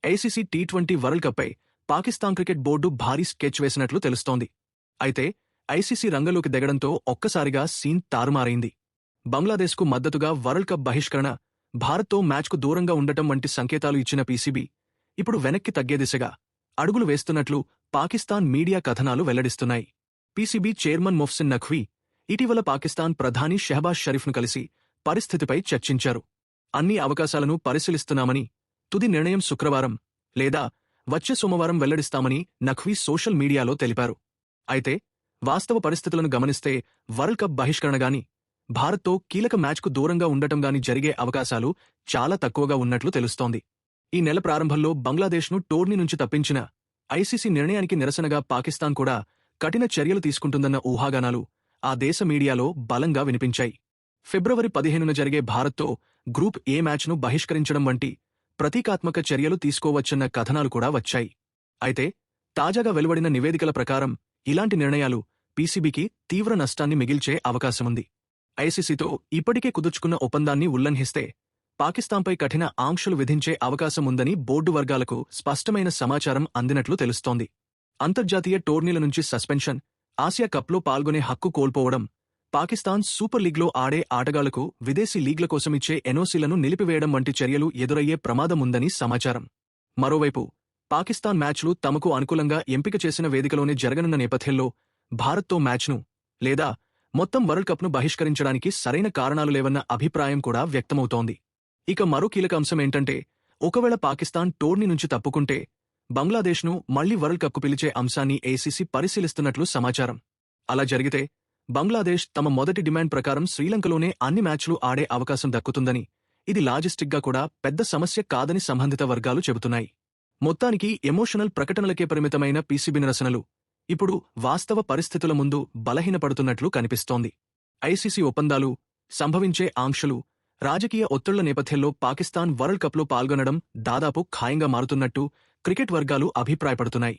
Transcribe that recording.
ICC టీ20 world కప్పై Pakistan cricket board భారీ స్కెచ్ వేసినట్లు తెలుస్తోంది. అయితే ఐసీసీ రంగంలోకి దిగడంతో ఒక్కసారిగా సీన్ తారుమారైంది. బంగ్లాదేశ్కు మద్దతుగా వరల్డ్ కప్ బహిష్కరణ, భారత్తో మ్యాచ్కు దూరంగా ఉండటం వంటి సంకేతాలు ఇచ్చిన పీసీబీ ఇప్పుడు వెనక్కి తగ్గే దిశగా అడుగులు వేస్తున్నట్లు పాకిస్తాన్ మీడియా కథనాలు వెల్లడిస్తున్నాయి. పీసీబీ చైర్మన్ మొహ్సిన్ నఖ్వీ ఇటీవల పాకిస్తాన్ ప్రధాని షెహబాజ్ షరీఫ్ను కలిసి పరిస్థితిపై చర్చించారు. అన్ని అవకాశాలను పరిశీలిస్తున్నామని, తుది నిర్ణయం శుక్రవారం లేదా వచ్చే సోమవారం వెల్లడిస్తామని నఖ్వీ సోషల్ మీడియాలో తెలిపారు. అయితే వాస్తవ పరిస్థితులను గమనిస్తే వరల్డ్ కప్ బహిష్కరణగాని, భారత్తో కీలక మ్యాచ్కు దూరంగా ఉండటంగాని జరిగే అవకాశాలు చాలా తక్కువగా ఉన్నట్లు తెలుస్తోంది. ఈ నెల ప్రారంభంలో బంగ్లాదేశ్ను టోర్నీ నుంచి తప్పించిన ఐసీసీ నిర్ణయానికి నిరసనగా పాకిస్తాన్ కూడా కఠిన చర్యలు తీసుకుంటుందన్న ఊహాగానాలు ఆ దేశ మీడియాలో బలంగా వినిపించాయి. ఫిబ్రవరి 15న జరిగే భారత్తో గ్రూప్ ఏ మ్యాచ్ను బహిష్కరించడం వంటి ప్రతీకాత్మక చర్యలు తీసుకోవచ్చన్న కథనాలు కూడా వచ్చాయి. అయితే తాజాగా వెలువడిన నివేదికల ప్రకారం ఇలాంటి నిర్ణయాలు పీసీబీకి తీవ్ర నష్టాన్ని మిగిల్చే అవకాశముంది. ఐసీసీతో ఇప్పటికే కుదుర్చుకున్న ఒప్పందాన్ని ఉల్లంఘిస్తే పాకిస్తాన్పై కఠిన ఆంక్షలు విధించే అవకాశముందని బోర్డు వర్గాలకు స్పష్టమైన సమాచారం అందినట్లు తెలుస్తోంది. అంతర్జాతీయ టోర్నీల నుంచి సస్పెన్షన్, ఆసియా కప్లో పాల్గొనే హక్కు కోల్పోవడం, పాకిస్తాన్ సూపర్ లీగ్లో ఆడే ఆటగాళ్లకు విదేశీ లీగ్ల కోసమిచ్చే ఎన్ఓసీలను నిలిపివేయడం వంటి చర్యలు ఎదురయ్యే ప్రమాదముందని సమాచారం. మరోవైపు పాకిస్తాన్ మ్యాచ్లు తమకు అనుకూలంగా ఎంపిక చేసిన వేదికలోనే జరగనున్న నేపథ్యంలో భారత్తో మ్యాచ్ను లేదా మొత్తం వరల్డ్ కప్ను బహిష్కరించడానికి సరైన కారణాలు లేవన్న అభిప్రాయం కూడా వ్యక్తమవుతోంది. ఇక మరో కీలక అంశమేంటంటే, ఒకవేళ పాకిస్తాన్ టోర్నీ నుంచి తప్పుకుంటే బంగ్లాదేశ్ను మళ్లీ వరల్డ్ కప్కు పిలిచే అంశాన్ని ఐసీసీ పరిశీలిస్తున్నట్లు సమాచారం. అలా జరిగితే బంగ్లాదేశ్ తమ మొదటి డిమాండ్ ప్రకారం శ్రీలంకలోనే అన్ని మ్యాచ్లు ఆడే అవకాశం దక్కుతుందని, ఇది లాజిస్టిక్గా కూడా పెద్ద సమస్య కాదని సంబంధిత వర్గాలు చెబుతున్నాయి. మొత్తానికి ఎమోషనల్ ప్రకటనలకే పరిమితమైన పీసీబీ నిరసనలు ఇప్పుడు వాస్తవ పరిస్థితుల ముందు బలహీనపడుతున్నట్లు కనిపిస్తోంది. ఐసీసీ ఒప్పందాలు, సంభవించే ఆంక్షలు, రాజకీయ ఒత్తిళ్ల నేపథ్యంలో పాకిస్తాన్ వరల్డ్ కప్లో పాల్గొనడం దాదాపు ఖాయంగా మారుతున్నట్టు క్రికెట్ వర్గాలు అభిప్రాయపడుతున్నాయి.